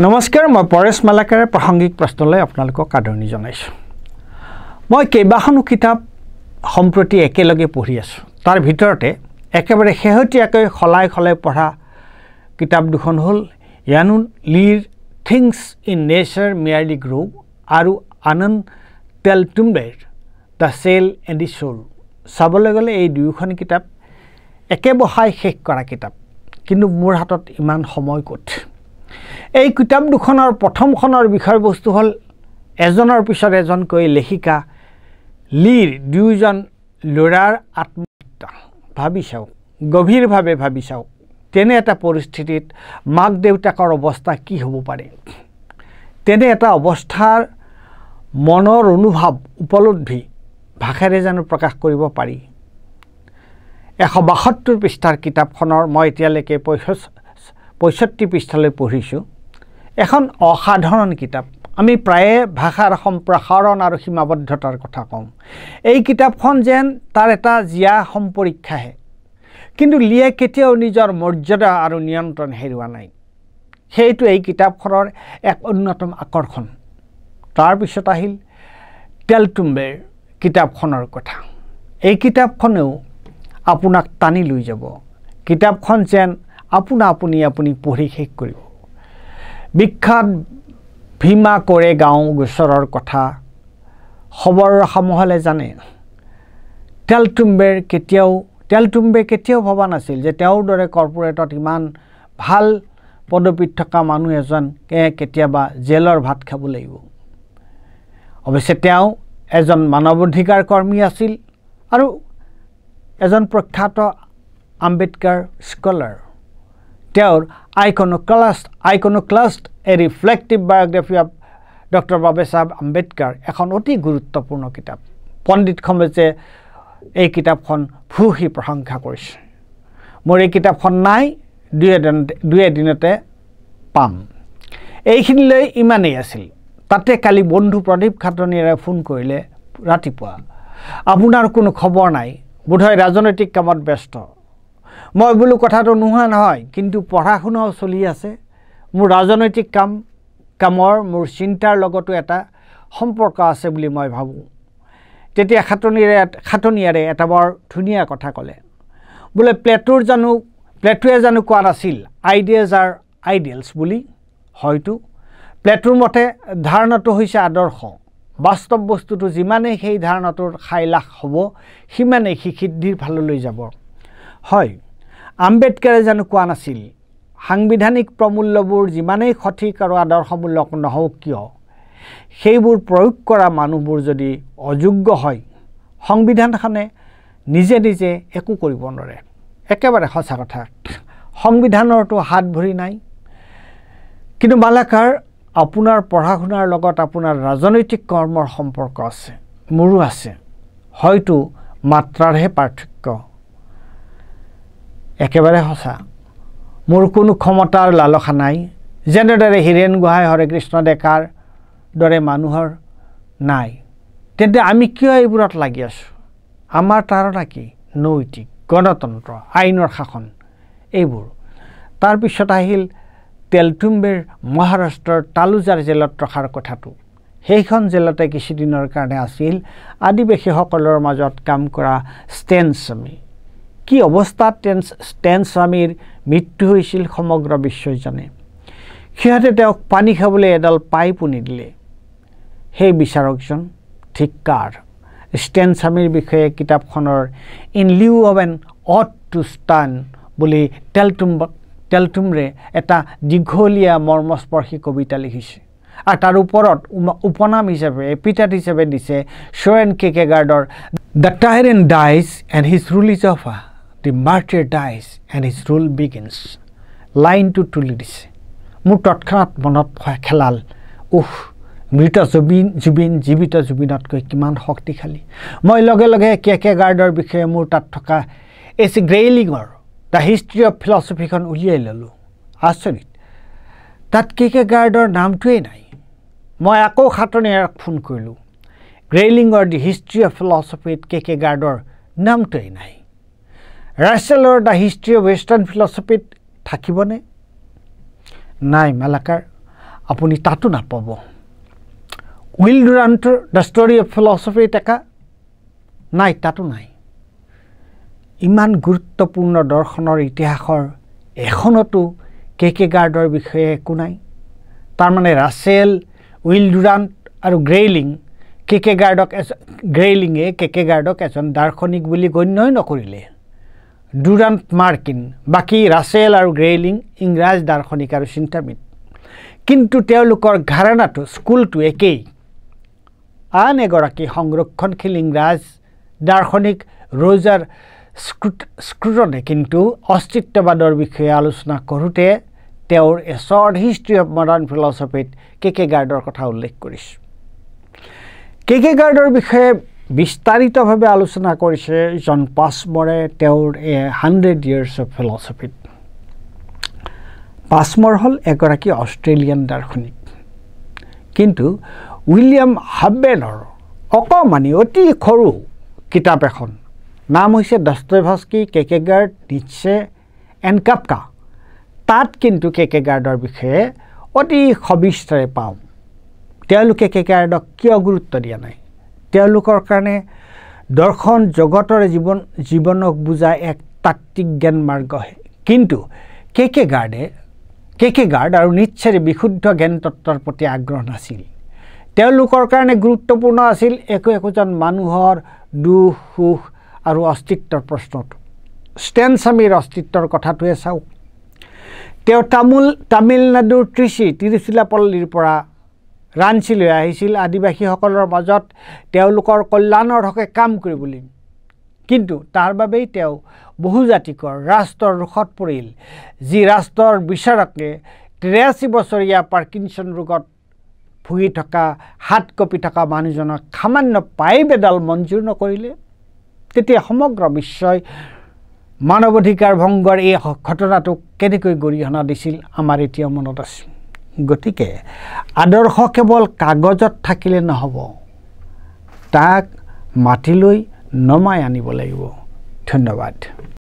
নমস্কাৰ মই পৰেশ মালাকাৰে প্ৰাসংগিক প্ৰশ্নলৈ আপোনালোকক আদৰণি জনাইছোঁ। মই কেইবাখনো কিতাপ সম্প্ৰতি একেলগে পঢ়ি আছোঁ। তাৰ ভিতৰতে একেবাৰে শেহতীয়াকৈ খলাই পঢ়া কিতাপ দুখন হ'ল ইয়ানুন লিৰ things in nature merely grow আৰু আনন্দ তেলটুম্বেৰ the cell and the soul. চাবলৈ গ'লে এই দুয়োখন কিতাপ একেবহাই শেষ কৰা কিতাপ, কিন্তু মোৰ হাতত ইমান সময় ক'ত। এই কিতাপ দুখনৰ প্ৰথমখনৰ বিষয়বস্তু হ'ল এজনৰ পিছত এজনকৈ লেখিকা লিৰ দুয়োজন ল'ৰাৰ আত্মহত্যা। ভাবি চাওক, গভীৰভাৱে ভাবি চাওক, তেনে এটা পৰিস্থিতিত মাক দেউতাকৰ অৱস্থা কি হ'ব পাৰে। তেনে এটা অৱস্থাৰ মনৰ অনুভৱ উপলব্ধি ভাষাৰে জানো প্ৰকাশ কৰিব পাৰি। 172 পৃষ্ঠাৰ কিতাপখনৰ মই এতিয়ালৈকে 65 পৃষ্ঠালৈ পঢ়িছোঁ। এখন অসাধাৰণ কিতাপ। আমি প্ৰায়ে ভাষাৰ সম্প্ৰসাৰণ আৰু সীমাবদ্ধতাৰ কথা কওঁ। এই কিতাপখন যেন তাৰ এটা জীয়া সম্পৰীক্ষাহে, কিন্তু লিয়ে কেতিয়াও নিজৰ মৰ্যাদা আৰু নিয়ন্ত্ৰণ হেৰুওৱা নাই। সেইটো এই কিতাপখনৰ এক অন্যতম আকৰ্ষণ। তাৰপিছত আহিল তেলটুম্বেৰ কিতাপখনৰ কথা। এই কিতাপখনেও আপোনাক টানি লৈ যাব। কিতাপখন যেন আপুনি পঢ়ি শেষ কৰিব। বিখ্যাত ভীমা কোৰেগাঁও গোচৰৰ কথা খবৰ ৰখা মহলে জানে। তেলটুম্বে কেতিয়াও ভবা নাছিল যে তেওঁৰ দৰে কৰ্পোৰেটত ইমান ভাল পদবীত থকা মানুহ এজনে কেতিয়াবা জেলৰ ভাত খাব লাগিব। অৱশ্যে তেওঁ এজন মানৱ অধিকাৰ কৰ্মী আছিল আৰু এজন প্ৰখ্যাত আম্বেদকাৰ স্কলাৰ। তেওঁৰ iconoclast a reflective biography of doctor Babasaheb Ambedkar এখন অতি গুৰুত্বপূৰ্ণ কিতাপ। পণ্ডিত সমাজে এই কিতাপখন ভূয়সী প্ৰশংসা কৰিছে। মোৰ এই কিতাপখন নাই, দুই এদিনতে পাম। এইখিনিলৈ ইমানেই আছিল। তাতে কালি বন্ধু প্ৰদীপ খাটনিয়াৰে ফোন কৰিলে ৰাতিপুৱা, আপোনাৰ কোনো খবৰ নাই, বোধহয় ৰাজনৈতিক কামত ব্যস্ত। মই বোলো কথাটো নোহোৱা নহয়, কিন্তু পঢ়া শুনাও চলি আছে। মোৰ ৰাজনৈতিক কামৰ মোৰ চিন্তাৰ লগতো এটা সম্পৰ্ক আছে বুলি মই ভাবোঁ। তেতিয়া খাটনিয়াৰে এটা বৰ ধুনীয়া কথা ক'লে। বোলে প্লেটোৱে জানো কোৱা নাছিল আইডিয়াজ আৰ আইডিয়েলছ বুলি। হয়তো প্লেটোৰ মতে ধাৰণাটো হৈছে আদৰ্শ। বাস্তৱ বস্তুটো যিমানেই সেই ধাৰণাটোৰ খাইলাখ হ'ব, সিমানেই সি সিদ্ধিৰ ফাললৈ যাব। হয়, আম্বেদকাৰে জানো কোৱা নাছিল সাংবিধানিক প্ৰমূল্যবোৰ যিমানেই সঠিক আৰু আদৰ্শমূলক নহওক কিয়, সেইবোৰ প্ৰয়োগ কৰা মানুহবোৰ যদি অযোগ্য হয়, সংবিধানখনে নিজে একো কৰিব নোৱাৰে। একেবাৰে সঁচা কথা। সংবিধানৰতো হাত ভৰি নাই। কিন্তু মালাকাৰ, আপোনাৰ পঢ়া শুনাৰ লগত আপোনাৰ ৰাজনৈতিক কৰ্মৰ সম্পৰ্ক আছে, মোৰো আছে। হয়তো মাত্ৰাৰহে পাৰ্থক্য। একেবাৰে সঁচা। মোৰ কোনো ক্ষমতাৰ লালসা নাই, যেনেদৰে হীৰেণ গোহাঁই হৰে কৃষ্ণ ডেকাৰ দৰে মানুহৰ নাই। তেন্তে আমি কিয় এইবোৰত লাগি আছোঁ? আমাৰ তাৰণা কি? নৈতিক, গণতন্ত্ৰ, আইনৰ শাসন, এইবোৰ। তাৰপিছত আহিল তেলটুম্বেৰ মহাৰাষ্ট্ৰৰ তালুজাৰ জেলত ৰখাৰ কথাটো। সেইখন জেলতে কিছুদিনৰ কাৰণে আছিল আদিবাসীসকলৰ মাজত কাম কৰা ষ্টেন স্বামী। কি অৱস্থাত ষ্টেন স্বামীৰ মৃত্যু হৈছিল সমগ্ৰ বিশ্বই জানে। সিহঁতে তেওঁক পানী খাবলৈ এডাল পাইপো নিদিলে। সেই বিচাৰকজন ধিক্কাৰ। ষ্টেন স্বামীৰ বিষয়ে কিতাপখনৰ in lieu of an ode to Stan বুলি তেলটুম্বে এটা দীঘলীয়া মৰ্মস্পৰ্শী কবিতা লিখিছে, আৰু তাৰ ওপৰত উপনাম হিচাপে এপিটাট হিচাপে দিছে সোৰেন কিয়েৰকেগাৰ্ডৰ the tyrant dies and his rule is over, the martyr dies and his rule begins. লাইনটো তুলি দিছে। মোৰ তৎক্ষণাত মনত খেলাল, মৃত জুবিন জীৱিত জুবিনতকৈ কিমান শক্তিশালী। মই লগে লগে কিয়েৰকেগাৰ্ডৰ বিষয়ে মোৰ তাত থকা এচি গ্ৰেইলিঙৰ দ্য হিষ্ট্ৰী অফ ফিলচফিখন উলিয়াই ল'লোঁ। আচৰিত, তাত কিয়েৰকেগাৰ্ডৰ নামটোৱেই নাই। মই আকৌ খাটনিয়াৰক ফোন কৰিলোঁ। গ্ৰেইলিঙৰ দি হিষ্ট্ৰী অফ ফিলচফিত কিয়েৰকেগাৰ্ডৰ নামটোৱেই নাই। ৰাছেলৰ দ্য হিষ্ট্ৰী অফ ৱেষ্টাৰ্ণ ফিলচফিত থাকিবনে? নাই মালাকাৰ, আপুনি তাতো নাপাব উইল ডুৰাণ্টৰ দ্য ষ্টৰী অফ ফিলচফি টেকা নাই তাতো নাই ইমান গুৰুত্বপূৰ্ণ দৰ্শনৰ ইতিহাসৰ এখনতো কেকেগাৰ্ডৰ বিষয়ে একো নাই তাৰমানে ৰাছেল উইল ডুৰাণ্ট আৰু গ্ৰেইলিং গ্ৰেইলিঙে কেকেগাৰ্ডক এজন দাৰ্শনিক বুলি গণ্যই নকৰিলে ডুৰাণ্ট মাৰ্কিন বাকী ৰাছেল আৰু গ্ৰেইলিং ইংৰাজ দাৰ্শনিক আৰু চিন্তাবিদ কিন্তু তেওঁলোকৰ ধাৰণাটো স্কুলটো একেই আন এগৰাকী সংৰক্ষণশীল ইংৰাজ দাৰ্শনিক ৰজাৰ স্ক্ৰুটনে কিন্তু অস্তিত্ববাদৰ বিষয়ে আলোচনা কৰোঁতে তেওঁৰ a short history of modern ফিলচফিত কেকেগাৰ্ডৰ কথা উল্লেখ কৰিছে কেকেগাৰ্ডৰ বিষয়ে বিস্তাৰিতভাৱে আলোচনা কৰিছে জন পাছমৰে তেওঁৰ 100 years of philosophy পাছমৰ হ'ল এগৰাকী অষ্ট্ৰেলিয়ান দাৰ্শনিক কিন্তু উইলিয়াম হাবেনৰ অকমানি অতি সৰু কিতাপ এখন নাম হৈছে দস্তয়েভস্কি কেকেগাৰ্ড নিটছে এণ্ড কাফকা তাত কিন্তু কেকেগাৰ্ডৰ বিষয়ে অতি সবিস্তাৰে পাওঁ তেওঁলোকে কেকেগাৰ্ডক কিয় গুৰুত্ব দিয়া নাই তেওঁলোকৰ কাৰণে দৰ্শন জগতৰ জীৱনক বুজা এক তাত্ত্বিক জ্ঞান মাৰ্গহে কিন্তু কেকেগাৰ্ড আৰু নিটছেৰ বিশুদ্ধ জ্ঞান তত্ত্বৰ প্ৰতি আগ্ৰহ নাছিল তেওঁলোকৰ কাৰণে গুৰুত্বপূৰ্ণ আছিল একোজন মানুহৰ দুখ সুখ আৰু অস্তিত্বৰ প্ৰশ্নটো ষ্টেন স্বামীৰ অস্তিত্বৰ কথাটোৱে চাওক তেওঁ তামিলনাডুৰ তিৰুচিৰাপল্লীৰ পৰা ৰাঞ্চিলৈ আহিছিল আদিবাসীসকলৰ মাজত তেওঁলোকৰ কল্যাণৰ হকে কাম কৰিবলৈ কিন্তু তাৰ বাবেই তেওঁ বহুজাতিকৰ ৰাষ্ট্ৰৰ ৰোষত পৰিল যি ৰাষ্ট্ৰৰ বিচাৰকে 83 বছৰীয়া পাৰ্কিনছন ৰোগত ভুগি থকা হাত কঁপি থকা মানুহজনক সামান্য পাইপ এডাল মঞ্জুৰ নকৰিলে তেতিয়া সমগ্ৰ বিশ্বই মানৱ অধিকাৰ ভংগৰ এই ঘটনাটোক কেনেকৈ গৰিহণা দিছিল আমাৰ এতিয়া মনত আছে গতিকে আদৰ্শ কেৱল কাগজত থাকিলে নহ'ব তাক মাটিলৈ নমাই আনিব লাগিব ধন্যবাদ